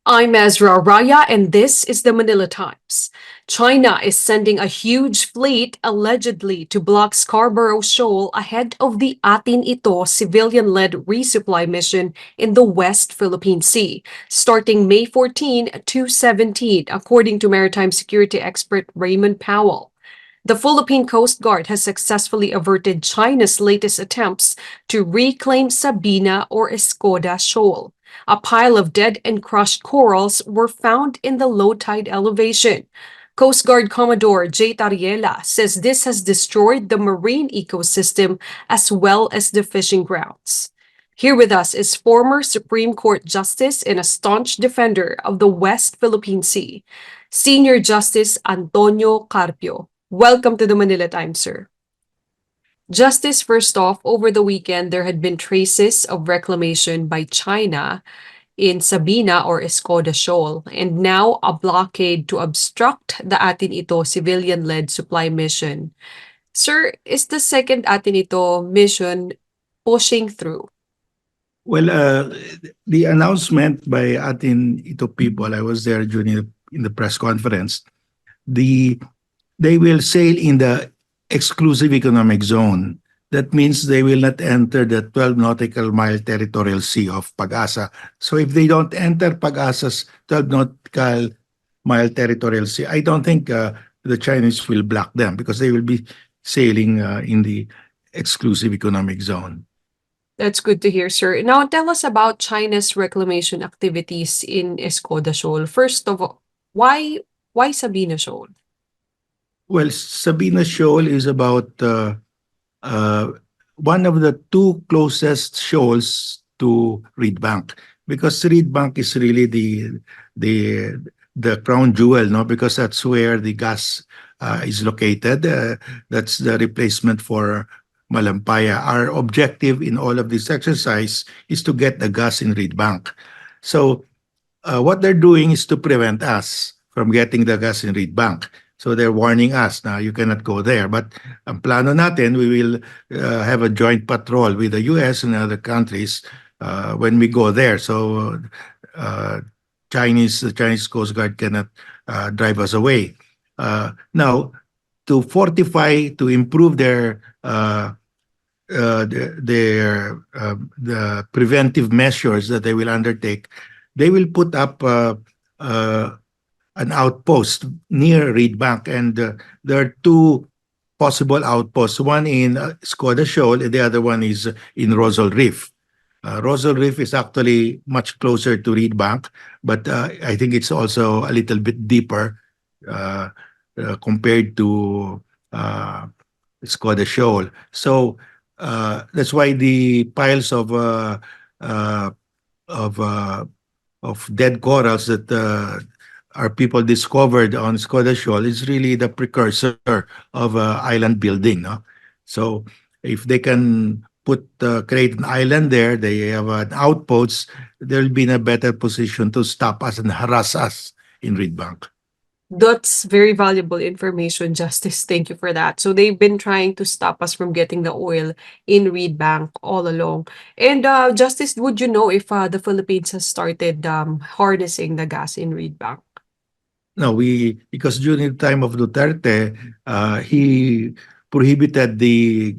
I'm Ezra Raya, and this is the Manila Times. China is sending a huge fleet allegedly to block Scarborough Shoal ahead of the Atin Ito civilian led resupply mission in the West Philippine Sea, starting May 14 to 17, according to maritime security expert Raymond Powell. The Philippine Coast Guard has successfully averted China's latest attempts to reclaim Sabina or Escoda Shoal. A pile of dead and crushed corals were found in the low tide elevation. Coast Guard Commodore J. Tariela says this has destroyed the marine ecosystem as well as the fishing grounds. Here with us is former Supreme Court Justice and a staunch defender of the West Philippine Sea, Senior Justice Antonio Carpio. Welcome to the Manila Times, sir. Justice, first off, over the weekend, there had been traces of reclamation by China in Sabina or Escoda Shoal, and now a blockade to obstruct the Atin Ito civilian-led supply mission. Sir, is the second Atin Ito mission pushing through? Well, the announcement by Atin Ito people, I was there during in the press conference. The they will sail in the exclusive economic zone. That means they will not enter the 12 nautical mile territorial sea of Pag-asa. So if they don't enter Pag-asa's 12 nautical mile territorial sea, I don't think the Chinese will block them because they will be sailing in the exclusive economic zone. That's good to hear, sir. Now, tell us about China's reclamation activities in Escoda Shoal. First of all, why Sabina Shoal? Well, Sabina Shoal is about uh, one of the two closest shoals to Reed Bank because Reed Bank is really the the crown jewel, no? Because that's where the gas is located. That's the replacement for Malampaya. Our objective in all of this exercise is to get the gas in Reed Bank. So what they're doing is to prevent us from getting the gas in Reed Bank. So they're warning us now you cannot go there. But ang plano natin, we will have a joint patrol with the US and other countries when we go there. So uh, the Chinese Coast Guard cannot drive us away. Now, to fortify, to improve the preventive measures that they will undertake, they will put up an outpost near Reed Bank, and there are two possible outposts. One in Skoda Shoal, and the other one is in Rosal Reef. Rosal Reef is actually much closer to Reed Bank, but I think it's also a little bit deeper uh, compared to Skoda Shoal. So that's why the piles uh, of uh, of dead corals that our people discovered on Skoda Shoal is really the precursor of island building. No? So if they can create an island there, they have an outpost, they'll be in a better position to stop us and harass us in Reed Bank. That's very valuable information, Justice. Thank you for that. So they've been trying to stop us from getting the oil in Reed Bank all along. And Justice, would you know if the Philippines has started harnessing the gas in Reed Bank? No, because during the time of Duterte, he prohibited the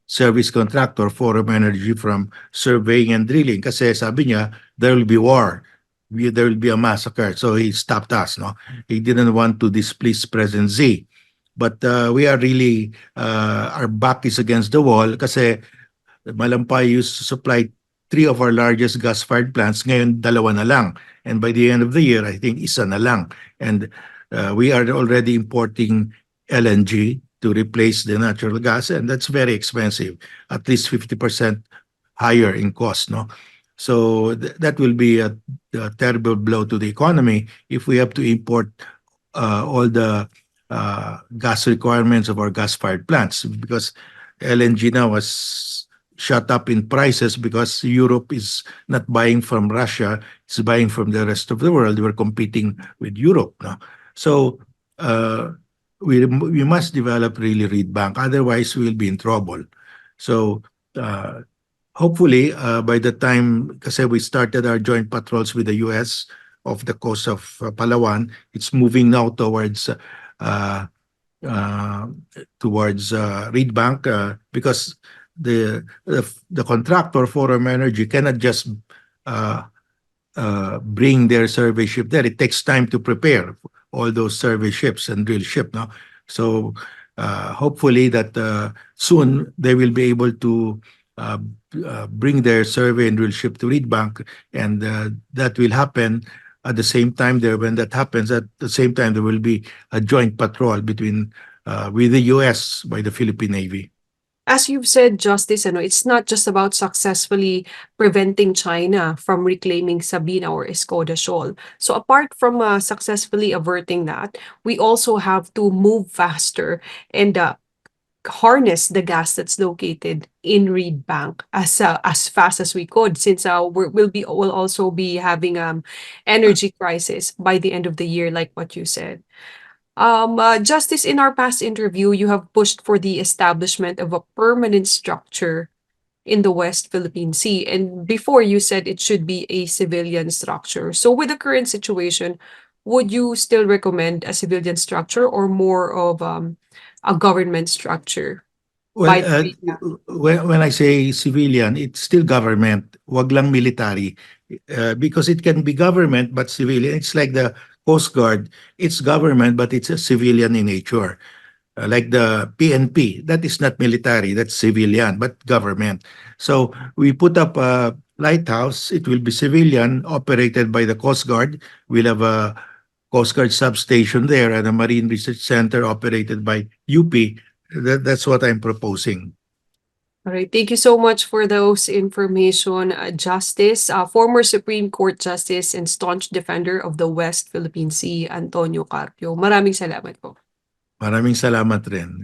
service contractor, Forum Energy, from surveying and drilling. Kasi sabi niya, there will be war. There will be a massacre. So he stopped us. No, he didn't want to displease President Z. But we are really, our back is against the wall kasi Malampay used to supply three of our largest gas-fired plants. Ngayon, dalawa na lang. And by the end of the year, I think isa na lang. And we are already importing LNG to replace the natural gas, and that's very expensive, at least 50% higher in cost. No, so that will be a terrible blow to the economy if we have to import all the gas requirements of our gas-fired plants because LNG now was shot up in prices because Europe is not buying from Russia, it's buying from the rest of the world. We're competing with Europe. No? So we must develop really Reed Bank, otherwise we'll be in trouble. So hopefully by the time, kasi we started our joint patrols with the US of the coast of Palawan. It's moving now uh, uh, Reed Bank because the contractor, Forum Energy, cannot just uh, bring their survey ship there. It takes time to prepare all those survey ships and drill ship. No, so hopefully that soon they will be able to uh, bring their survey and drill ship to Reed Bank, and that will happen at the same time. There, when that happens, at the same time there will be a joint patrol between with the U.S. by the Philippine Navy. As you've said, Justice, it's not just about successfully preventing China from reclaiming Sabina or Escoda Shoal. So apart from successfully averting that, we also have to move faster and harness the gas that's located in Reed Bank as fast as we could, since we'll also be having energy crisis by the end of the year, like what you said. Justice, in our past interview, you have pushed for the establishment of a permanent structure in the West Philippine Sea. And before you said it should be a civilian structure. So with the current situation, would you still recommend a civilian structure or more of a government structure Well, by the area? when I say civilian, it's still government, wag lang military. Because it can be government but civilian. It's like the Coast Guard. It's government but it's a civilian in nature. Like the PNP, that is not military, that's civilian, but government. So we put up a lighthouse. It will be civilian, operated by the Coast Guard. We'll have a Coast Guard substation there and a Marine Research Center operated by UP. That's what I'm proposing. All right. Thank you so much for those information, Justice. Former Supreme Court Justice and staunch defender of the West Philippine Sea, Antonio Carpio. Maraming salamat po. Maraming salamat rin.